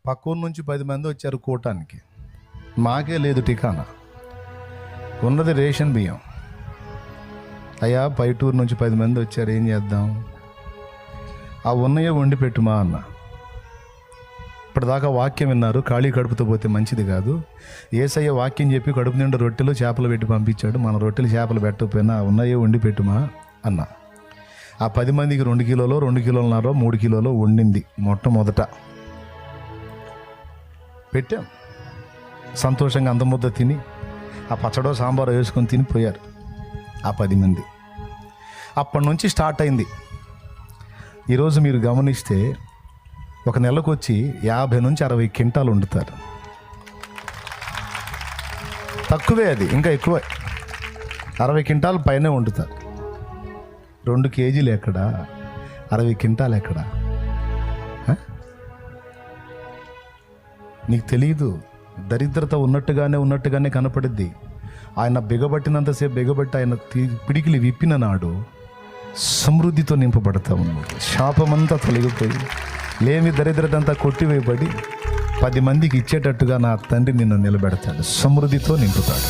పక్కూరు నుంచి 10 మంది వచ్చారు కూటానికి. మాకే లేదు టికానా, ఉన్నది రేషన్ బియ్యం. అయ్యా పైటూరు నుంచి 10 మంది వచ్చారు, ఏం చేద్దాం? ఆ ఉన్నయే వండి పెట్టుమా అన్న. ఇప్పటిదాకా వాక్యం విన్నారు, ఖాళీ కడుపుతో పోతే మంచిది కాదు. యేసయ్య వాక్యం చెప్పి కడుపు నిండా రొట్టెలు చేపలు పెట్టి పంపించాడు. మన రొట్టెలు చేపలు పెట్టకపోయినా ఉన్నయే వండి పెట్టుమా అన్న. ఆ 10 మందికి 2 కిలోలు 2 కిలోలన్నర 3 కిలోలు వండింది. మొట్టమొదట పెట్టాం. సంతోషంగా అంత ముద్ద తిని ఆ పచ్చడో సాంబారో వేసుకొని తినిపోయారు ఆ 10 మంది. అప్పటి నుంచి స్టార్ట్ అయింది. ఈరోజు మీరు గమనిస్తే ఒక నెలకు వచ్చి 50 నుంచి 60 క్వింటాలు వండుతారు. తక్కువే, అది ఇంకా ఎక్కువే. 60 క్వింటాలు పైనే వండుతారు. 2 కేజీలు ఎక్కడా, 60 క్వింటాలు ఎక్కడా? నీకు తెలియదు. దరిద్రత ఉన్నట్టుగానే కనపడుద్ది. ఆయన బిగబట్టినంతసేపు బిగబట్టి ఆయన పిడికిలి విప్పిన నాడు సమృద్ధితో నింపబడతా ఉన్నాడు. శాపమంతా తొలగిపోయి లేమి దరిద్రతంతా కొట్టివేయబడి 10 మందికి ఇచ్చేటట్టుగా నా తండ్రి నిన్ను నిలబెడతాడు, సమృద్ధితో నింపుతాడు.